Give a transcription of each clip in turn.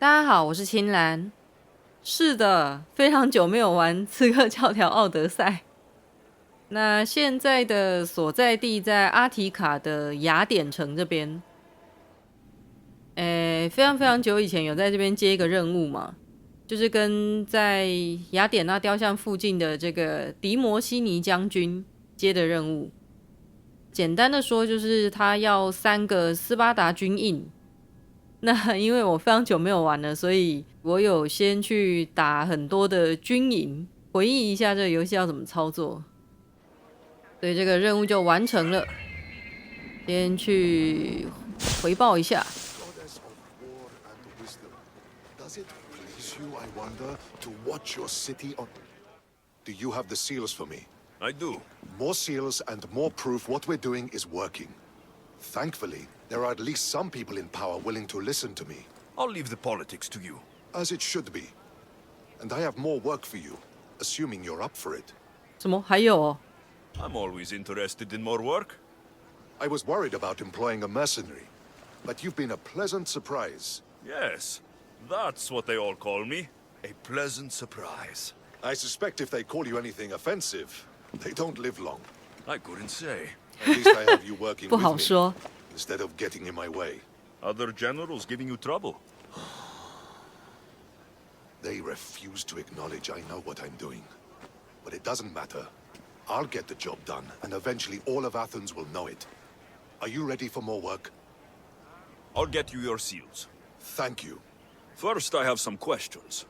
大家好，我是青兰。是的，非常久没有玩《刺客教条：奥德赛》。那现在的所在地在阿提卡的雅典城这边。非常非常久以前有在这边接一个任务嘛，就是跟在雅典娜雕像附近的这个狄摩西尼将军接的任务。简单的说，就是他要3个斯巴达军印。那因为我非常久没有玩了，所以我有先去打很多的军营，回忆一下这个游戏要怎么操作，所以这个任务就完成了。先去回报一下。Do you have the seals for me? I do. More seals and more proof what we're doing is working. Thankfully, there are at least some people in power willing to listen to me. I'll leave the politics to you. As it should be. And I have more work for you, assuming you're up for it. 什么？还有哦？ I'm always interested in more work. I was worried about employing a mercenary, but you've been a pleasant surprise. Yes, that's what they all call me. A pleasant surprise. I suspect if they call you anything offensive, they don't live long. I couldn't say. At least I have you working 不 with 好 me, 说。 instead of getting in my way. Other generals giving you trouble? They refuse to acknowledge I know what I'm doing. But it doesn't matter. I'll get the job done, and eventually all of Athens will know it. Are you ready for more work? I'll get you your seals. Thank you. First, I have some questions.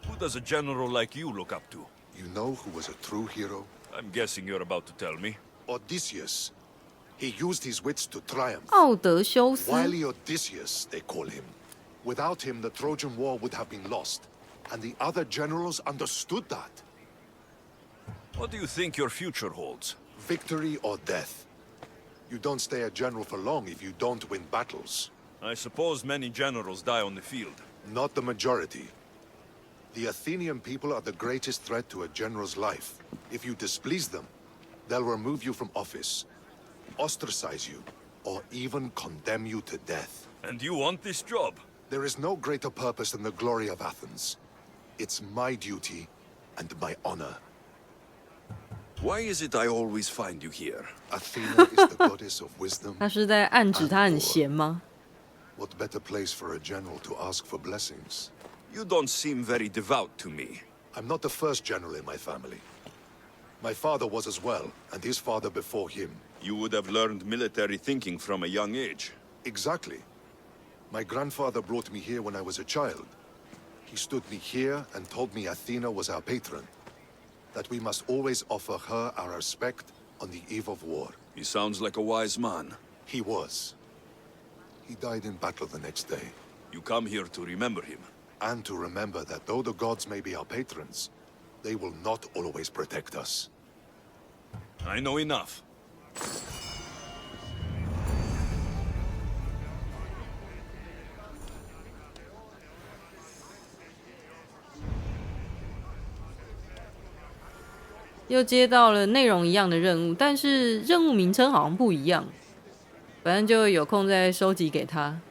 Who does a general like you look up to? You know who was a true hero? I'm guessing you're about to tell me. Odysseus. He used his wits to triumph. 奥德修斯。 Wily Odysseus, they call him. Without him, the Trojan War would have been lost. And the other generals understood that. What do you think your future holds? Victory or death. You don't stay a general for long if you don't win battles. I suppose many generals die on the field. Not the majority. The Athenian people are the greatest threat to a general's life. If you displease them, they'll remove you from office, ostracize you, or even condemn you to death. And you want this job? There is no greater purpose than the glory of Athens. It's my duty and my honor. Why is it I always find you here? Athena is the goddess of wisdom. 他是在暗指他很闲吗？ What better place for a general to ask for blessings? You don't seem very devout to me. I'm not the first general in my family. My father was as well, and his father before him. You would have learned military thinking from a young age. Exactly. My grandfather brought me here when I was a child. He stood me here and told me Athena was our patron, that we must always offer her our respect on the eve of war. He sounds like a wise man. He was. He died in battle the next day. You come here to remember him. And to remember that though the gods may be our patrons, they will not always protect us. I know enough. 又接到了内容一样的任务，但是任务名称好像不一样。反正就有空再收集给他。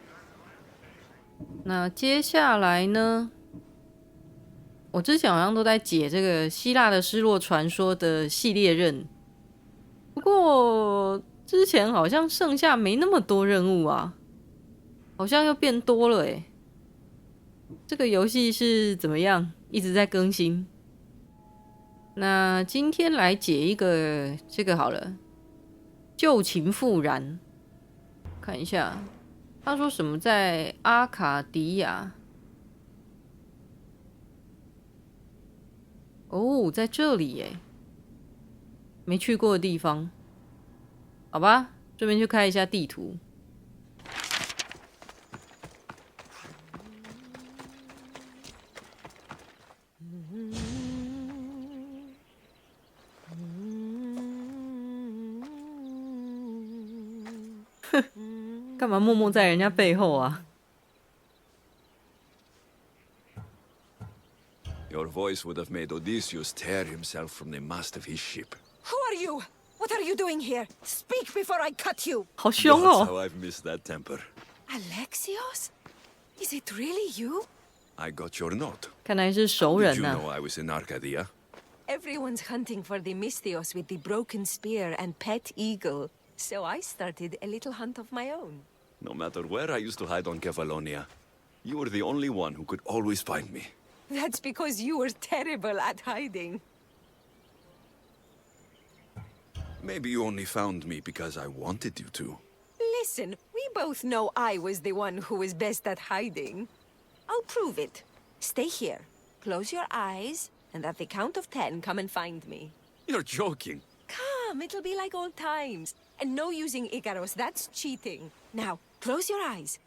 那接下来呢？我之前好像都在解这个希腊的失落传说的系列任，不过之前好像剩下没那么多任务啊，好像又变多了欸。这个游戏是怎么样？一直在更新。那今天来解一个这个好了，旧情复燃。看一下，他说什么在阿卡迪亚？哦，在这里耶，没去过的地方。好吧，顺便去开一下地图。干嘛默默在人家背后啊？ Your voice would have made Odysseus tear himself from the mast of his ship. Who are you? What are you doing here? Speak before I cut you! 好凶 That's 哦！ how I've missed that temper. Alexios? Is it really you? I got your note. 看来是熟 Did 人 you 呐、 know I was in Arcadia? Everyone's hunting for the Mystios with the broken spear and pet eagle. So I started a little hunt of my own. No matter where I used to hide on Kefalonia, you were the only one who could always find me. That's because you were terrible at hiding. Maybe you only found me because I wanted you to. Listen, we both know I was the one who was best at hiding. I'll prove it. Stay here. Close your eyes, and at the count of 10, come and find me. You're joking. Come, it'll be like old times. And no using Icaros, that's cheating. Now, close your eyes.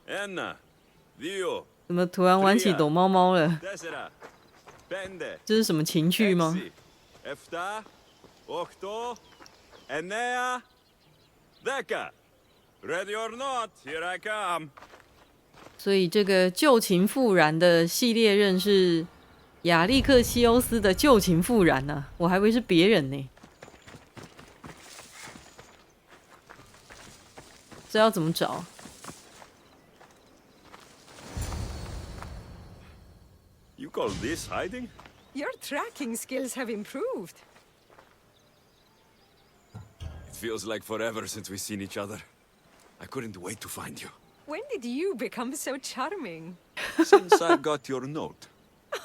Anna, Dio, 怎么突然玩起躲猫猫了？ Tessera, Pende, 这是什么情趣吗？ Exi, Efta, Octo, Enea, Deca. Ready or not, here I come. 所以这个旧情复燃的系列任是亚历克西欧斯的旧情复燃呢、啊，我还以为是别人呢。这要怎么找？ You call this hiding? Your tracking skills have improved. It feels like forever since we've seen each other. I couldn't wait to find you. When did you become so charming? Since I got your note.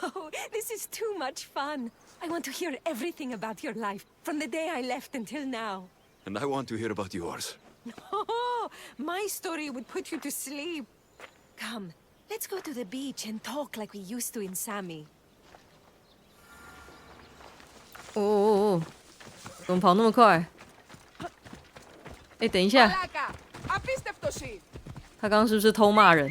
Oh, this is too much fun. I want to hear everything about your life, from the day I left until now. And I want to hear about yours. Oh, my story would put you to sleep. Come, let's go to the beach and talk like we used to in Sami. 哦哦哦，怎么跑那么快？哎，等一下，他刚刚是不是偷骂人？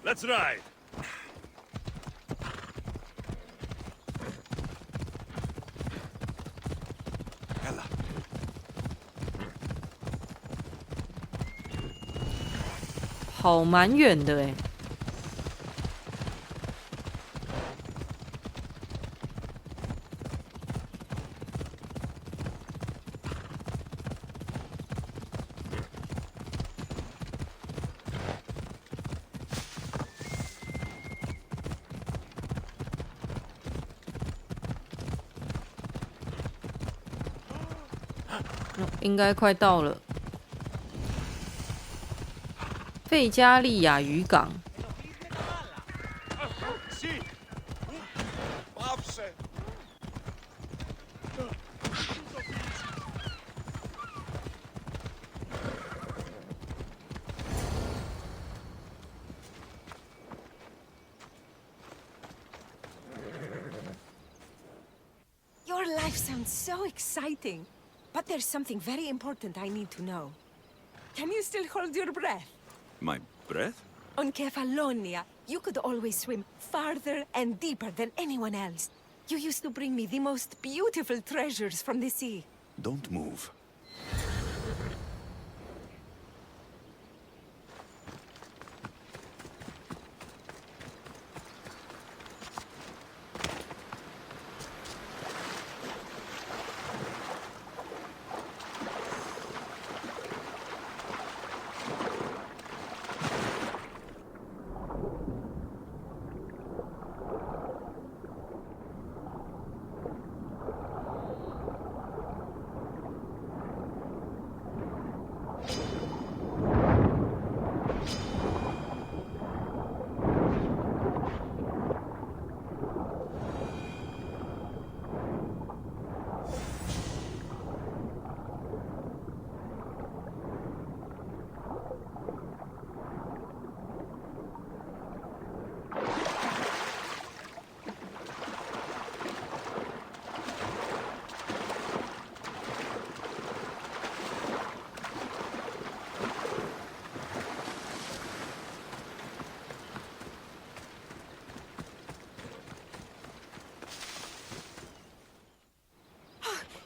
Let's ride. Ella. 跑蛮远的哎。应该快到了。费加利亚渔港。Your life sounds so exciting. But there's something very important I need to know. Can you still hold your breath? My breath? On Kefalonia, you could always swim farther and deeper than anyone else. You used to bring me the most beautiful treasures from the sea. Don't move.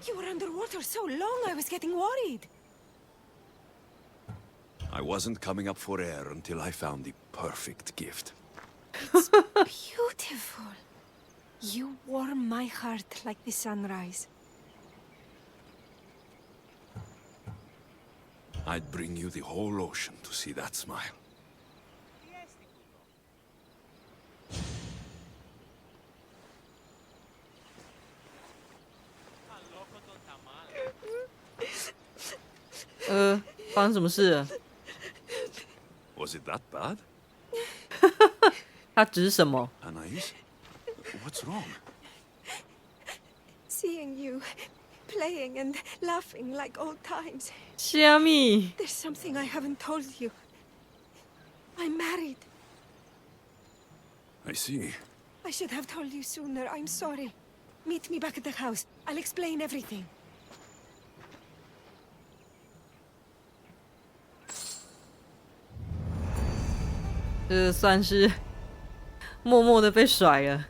You were underwater so long, I was getting worried. I wasn't coming up for air until I found the perfect gift. Beautiful. You warm my heart like the sunrise. I'd bring you the whole ocean to see that smile. 发生什么事了？ Was it that bad? 他指什么？ Anais? What's wrong? Seeing you playing and laughing like old times. 虾米？ There's something I haven't told you. I'm married. I see. I should have told you sooner. I'm sorry. Meet me back at the house. I'll explain everything. 这算是默默的被甩了。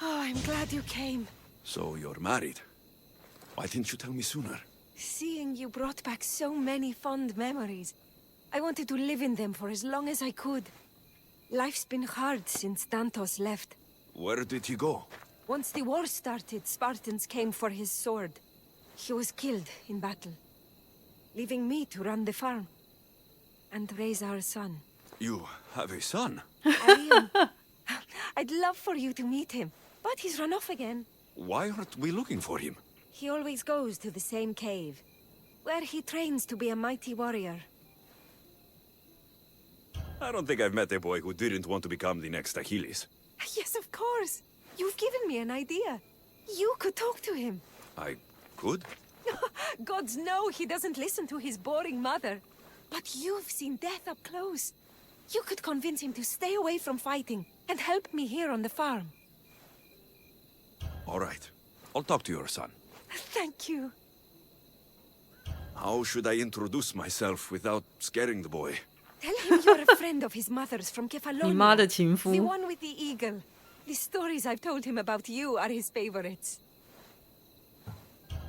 Oh, I'm glad you came. So you're married. Why didn't you tell me sooner? Seeing you brought back so many fond memories. I wanted to live in them for as long as I could. Life's been hard since Dantos left. Where did he go? Once the war started, Spartans came for his sword. He was killed in battle, leaving me to run the farm and raise our son. You have a son? Arion. I'd love for you to meet him, but he's run off again. Why aren't we looking for him? He always goes to the same cave, where he trains to be a mighty warrior. I don't think I've met a boy who didn't want to become the next Achilles. Yes, of course. You've given me an idea. You could talk to him. I could? Gods know he doesn't listen to his boring mother. But you've seen death up close. You could convince him to stay away from fighting and help me here on the farm. All right. I'll talk to your son. Thank you. How should I introduce myself without scaring the boy? Tell him you're a friend of his mother's from 你妈的 Kefalonia. 情夫 The one with the eagle. The stories I've told him about you are his favorites.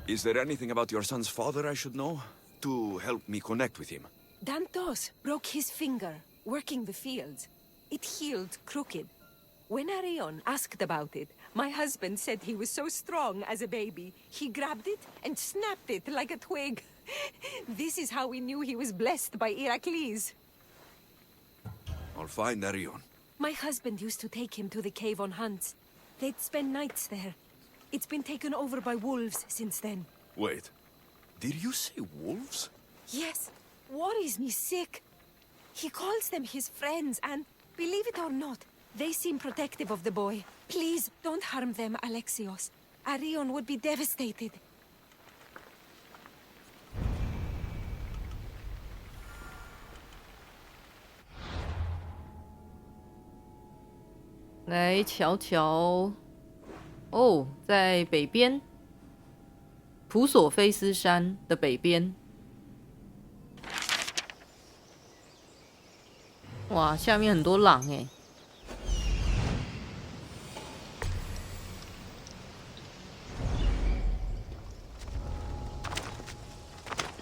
Is there anything about your son's father I should know? To help me connect with him? Dantos broke his finger working the fields. It healed crooked. When Arion asked about it, my husband said he was so strong as a baby, he grabbed it and snapped it like a twig. This is how we knew he was blessed by Heracles. I'll find Arion. My husband used to take him to the cave on hunts. They'd spend nights there. It's been taken over by wolves since then. Wait. Did you say wolves? Yes, worries me sick. He calls them his friends, and believe it or not, they seem protective of the boy. Please, don't harm them, Alexios. Arion would be devastated.来瞧瞧哦，在北边，普索菲斯山的北边。哇，下面很多狼哎！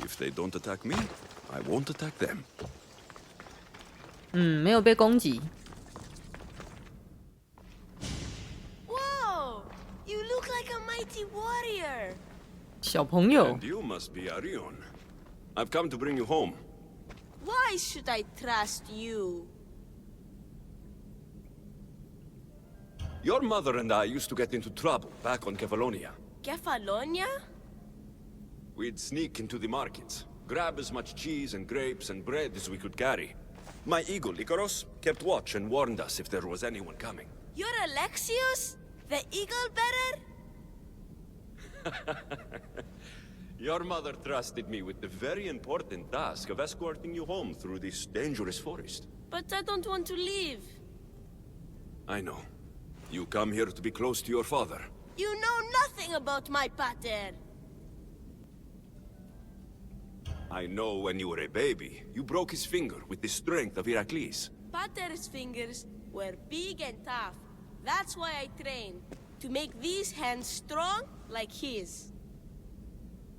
If they don't attack me, I won't attack them. 没有被攻击。 Whoa! You look like a mighty warrior. 小朋友 And you must be Arion. I've come to bring you home. Why should I trust you? Your mother and I used to get into trouble back on Kefalonia. Kefalonia? We'd sneak into the markets, grab as much cheese and grapes and bread as we could carry. My eagle, Icaros, kept watch and warned us if there was anyone coming. You're Alexios? The eagle bearer? Your mother trusted me with the very important task of escorting you home through this dangerous forest. But I don't want to leave. I know. You come here to be close to your father. You know nothing about my pater. I know when you were a baby, you broke his finger with the strength of Heracles. Pater's fingers were big and tough. That's why I trained. To make these hands strong like his.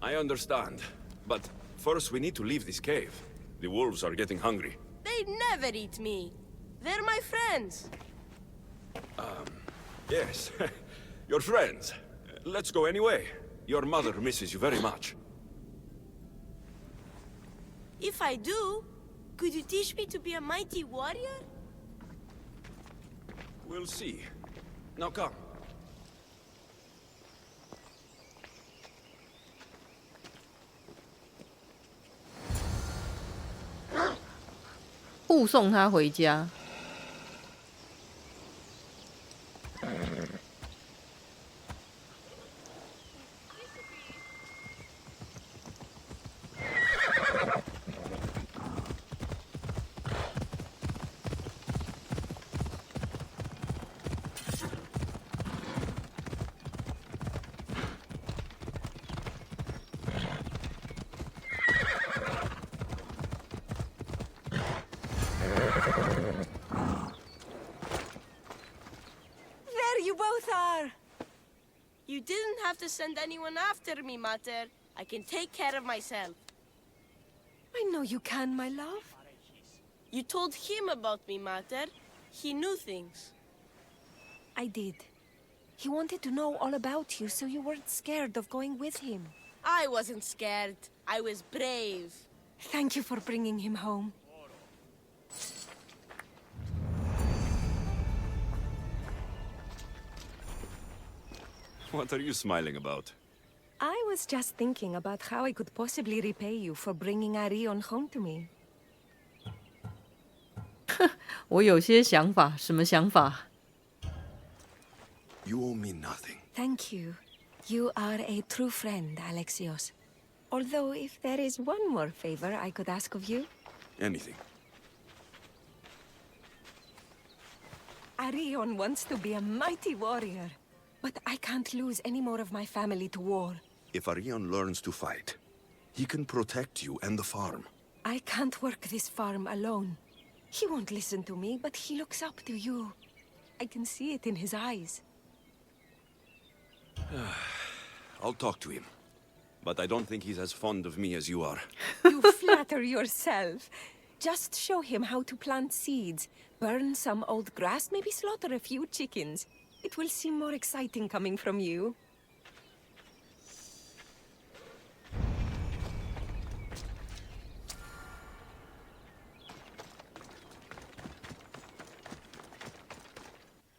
I understand. But first we need to leave this cave. The wolves are getting hungry. They never eat me. They're my friends. Yes, your friends. Let's go anyway. Your mother misses you very much. If I do, could you teach me to be a mighty warrior? We'll see. Now come. 护送他回家。There you both are! You didn't have to send anyone after me, Mater. I can take care of myself. I know you can, my love. You told him about me, Mater. He knew things. I did. He wanted to know all about you, so you weren't scared of going with him. I wasn't scared. I was brave. Thank you for bringing him home. What are you smiling about? I was just thinking about how I could possibly repay you for bringing Arion home to me. 我有些想法，什么想法？ You owe me nothing. Thank you. You are a true friend, Alexios. Although, if there is one more favor I could ask of you... Anything. Arion wants to be a mighty warrior. But I can't lose any more of my family to war. If Arion learns to fight, he can protect you and the farm. I can't work this farm alone. He won't listen to me, but he looks up to you. I can see it in his eyes. I'll talk to him. But I don't think he's as fond of me as you are. You flatter yourself. Just show him how to plant seeds, burn some old grass, maybe slaughter a few chickens. It will seem more exciting coming from you.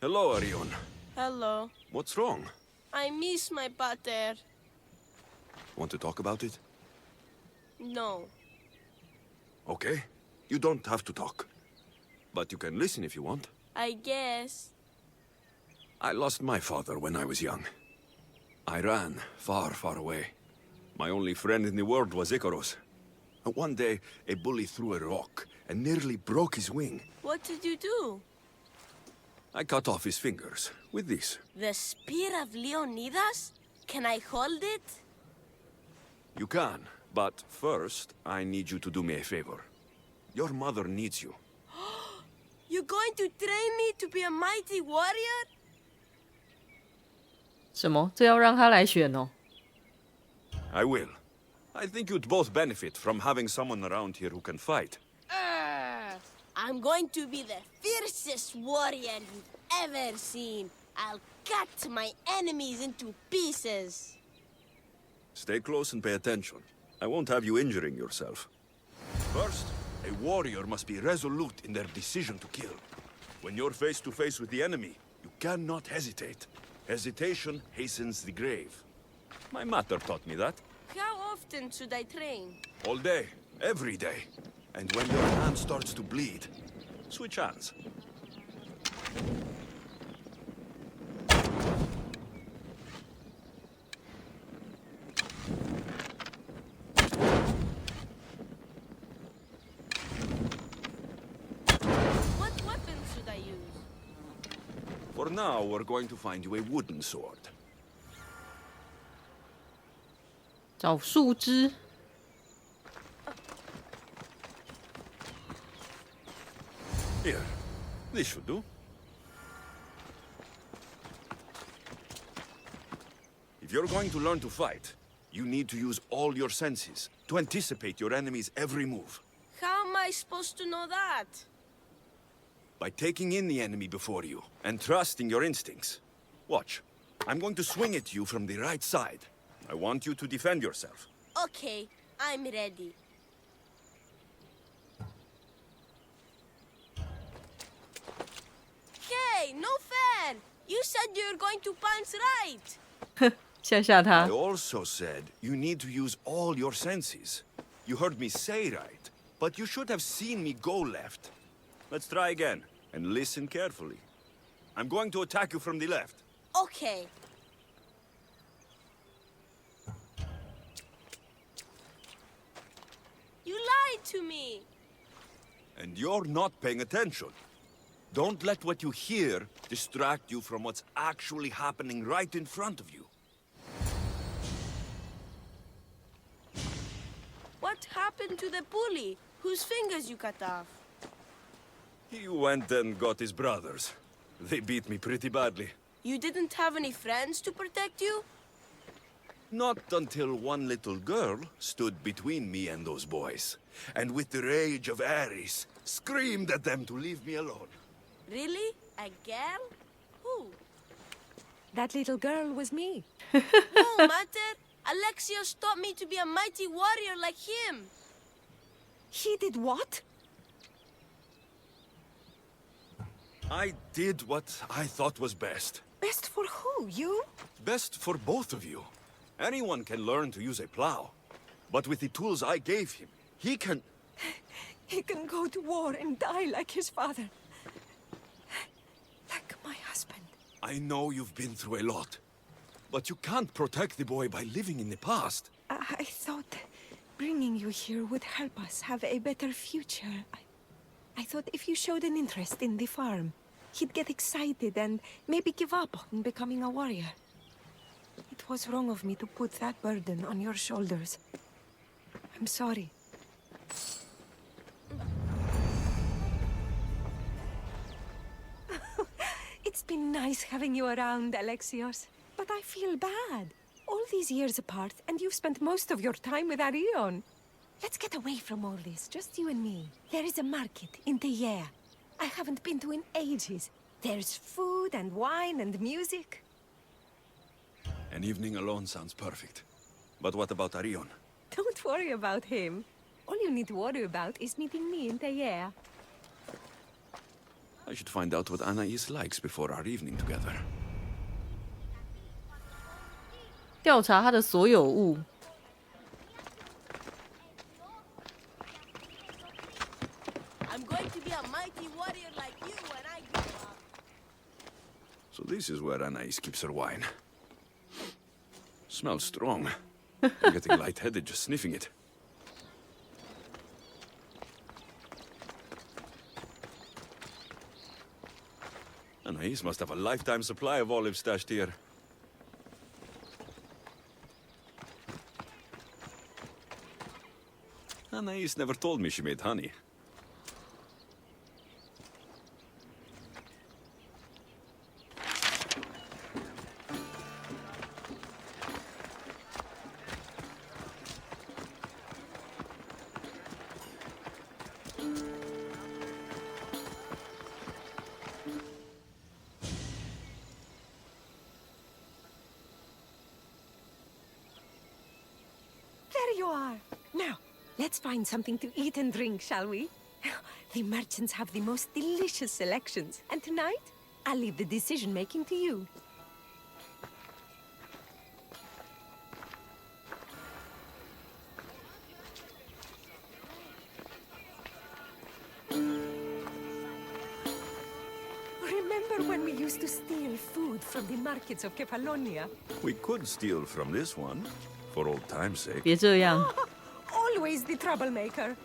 Hello, Arion. Hello. What's wrong? I miss my pater. Want to talk about it? No. Okay. You don't have to talk. But you can listen if you want. I guess. I lost my father when I was young. I ran far, far away. My only friend in the world was Icaros. One day, a bully threw a rock and nearly broke his wing. What did you do? I cut off his fingers with this. The spear of Leonidas? Can I hold it? You can, but first, I need you to do me a favor. Your mother needs you. You're going to train me to be a mighty warrior? 什么？这要让他来选哦？ I will. I think you'd both benefit from having someone around here who can fight. I'm going to be the fiercest warrior you've ever seen. I'll cut my enemies into pieces. Stay close and pay attention. I won't have you injuring yourself. First, a warrior must be resolute in their decision to kill. When you're face to face with the enemy, you cannot hesitate. Hesitation hastens the grave. My mother taught me that. How often should I train? All day, every day. And when your hand starts to bleed, switch hands. What weapon should I use? For now, we're going to find you a wooden sword. 找树枝。 Here, this should do. If you're going to learn to fight, you need to use all your senses to anticipate your enemy's every move. How am I supposed to know that? by taking in the enemy before you and trusting your instincts. Watch. I'm going to swing at you from the right side. I want you to defend yourself. Okay, I'm ready. Hey, no fair! You said you were going to punch right. 吓吓 I 他。 also said you need to use all your senses. You heard me say right, but you should have seen me go left. Let's try again, and listen carefully. I'm going to attack you from the left. Okay. You lied to me. And you're not paying attention. Don't let what you hear distract you from what's actually happening right in front of you. What happened to the bully whose fingers you cut off? He went and got his brothers. They beat me pretty badly. You didn't have any friends to protect you? Not until one little girl stood between me and those boys, and with the rage of Ares, screamed at them to leave me alone. Really? A girl? Who? That little girl was me. No matter. Alexios taught me to be a mighty warrior like him. He did what? I did what I thought was best. Best for who? You? Best for both of you. Anyone can learn to use a plow. But with the tools I gave him, he can... He can go to war and die like his father. Like my husband. I know you've been through a lot. But you can't protect the boy by living in the past. I thought bringing you here would help us have a better future. I thought if you showed an interest in the farm, he'd get excited and maybe give up on becoming a warrior. It was wrong of me to put that burden on your shoulders. I'm sorry. It's been nice having you around, Alexios. But I feel bad. All these years apart, and you've spent most of your time with Arion. Let's get away from all this, just you and me. There is a market in Teia. I haven't been to in ages. There's food and wine and music. An evening alone sounds perfect. But what about Arion? Don't worry about him. All you need to worry about is meeting me in Teia. I should find out what Anais likes before our evening together. 调查他的所有物。 I'm going to be a mighty warrior like you when I grow up. So this is where Anais keeps her wine. Smells strong. I'm getting lightheaded just sniffing it. Anais must have a lifetime supply of olives stashed here. Anais never told me she made honey. There you are. Now, let's find something to eat and drink, shall we? The merchants have the most delicious selections. And tonight, I'll leave the decision-making to you. Remember when we used to steal food from the markets of Kefalonia? We could steal from this one, for old time's sake. 别这样， Always the troublemaker.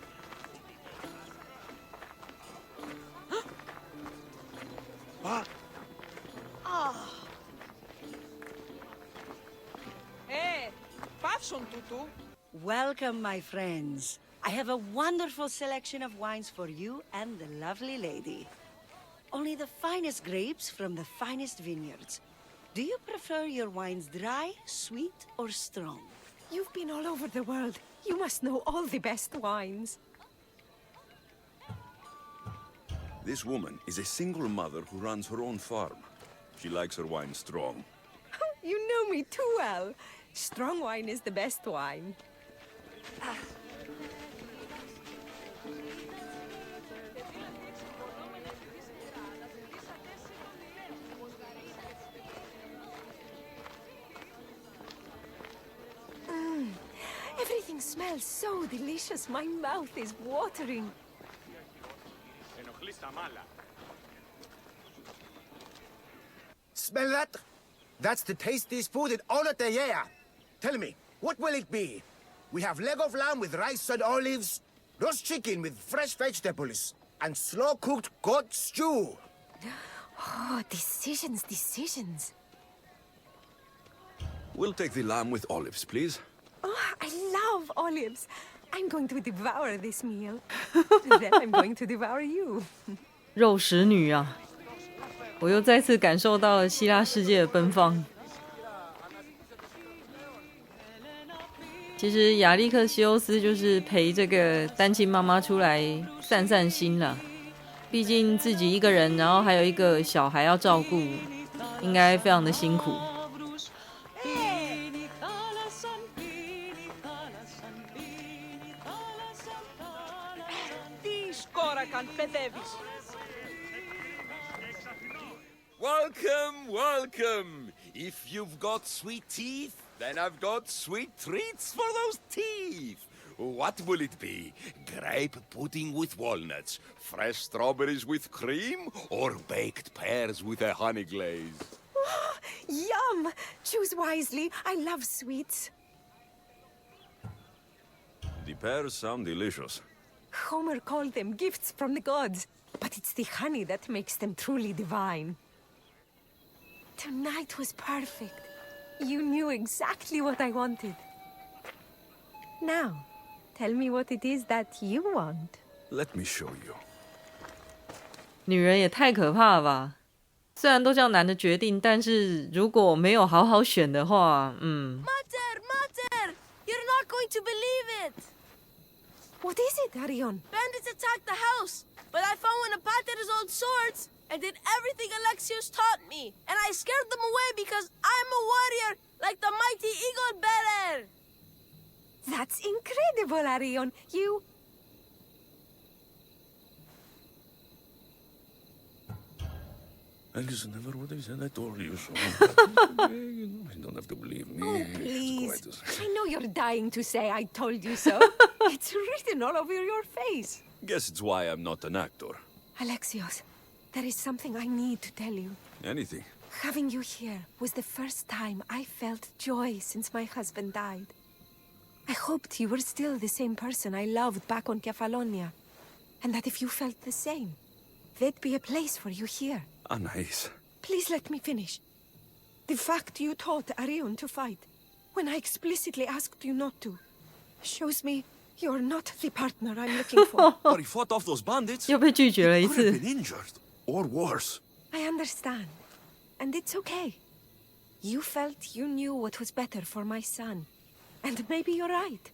Hey, Pavson Tutu. Welcome, my friends. I have a wonderful selection of wines for you and the lovely lady. Only the finest grapes from the finest vineyards. Do you prefer your wines dry, sweet, or strong? You've been all over the world. You must know all the best wines. This woman is a single mother who runs her own farm. She likes her wine strong. You know me too well. Strong wine is the best wine. Everything smells so delicious. My mouth is watering. Smell that? That's the tastiest food in all of the year. Tell me, what will it be? We have leg of lamb with rice and olives, roast chicken with fresh vegetables, and slow-cooked goat stew. Oh, decisions. We'll take the lamb with olives, please. Oh, I love olives. I'm going to devour this meal. Then I'm going to devour you. 肉食女啊！我又再次感受到了希腊世界的奔放。其实亚历克西欧斯就是陪这个单亲妈妈出来散散心啦。毕竟自己一个人，然后还有一个小孩要照顾，应该非常的辛苦。Welcome. If you've got sweet teeth, then I've got sweet treats for those teeth. What will it be? Grape pudding with walnuts, fresh strawberries with cream, or baked pears with a honey glaze? Yum! Choose wisely. I love sweets. The pears sound delicious. Homer called them gifts from the gods, but it's the honey that makes them truly divine. Tonight was perfect. You knew exactly what I wanted. Now, tell me what it is that you want. Let me show you. 女人也太可怕了吧！虽然都叫男的决定，但是如果没有好好选的话Mater! You're not going to believe it! What is it, Arion? Bandits attacked the house, but I found one of Pater's old swords and did everything Alexios taught me, and I scared them away because I'm a warrior like the mighty eagle bearer! That's incredible, Arion. You... Alice never would have said I told you so. You don't have to believe me. Oh, please. It's quite I know you're dying to say I told you so. It's written all over your face. Guess it's why I'm not an actor. Alexios, there is something I need to tell you. Anything. Having you here was the first time I felt joy since my husband died. I hoped you were still the same person I loved back on Kefalonia, and that if you felt the same, there'd be a place for you here. Anais. Please let me finish. The fact you taught Arion to fight, when I explicitly asked you not to, shows me you're not the partner I'm looking for. But he fought off those bandits. 又被拒绝了一 He could have 次。 been injured. Or worse. I understand, and it's okay. You felt you knew what was better for my son, and maybe you're right.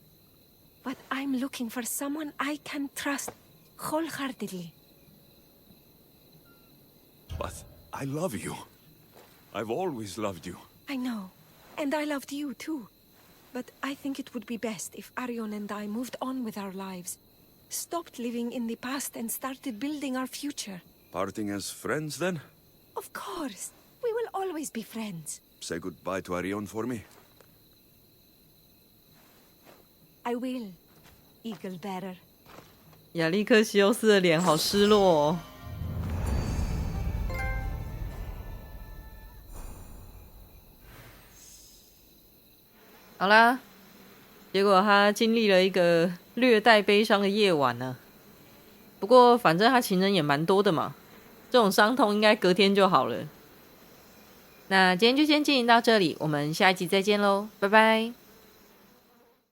But I'm looking for someone I can trust wholeheartedly. But I love you. I've always loved you. I know, and I loved you too. But I think it would be best if Arion and I moved on with our lives, stopped living in the past and started building our future. Parting as friends, then? Of course, we will always be friends. Say goodbye to Arion for me. I will, Eagle Bearer. 亚历克西欧斯的脸好失落哦。好啦，结果他经历了一个略带悲伤的夜晚呢。不过反正他情人也蛮多的嘛，这种伤痛应该隔天就好了。那今天就先进行到这里，我们下一集再见喽，拜拜。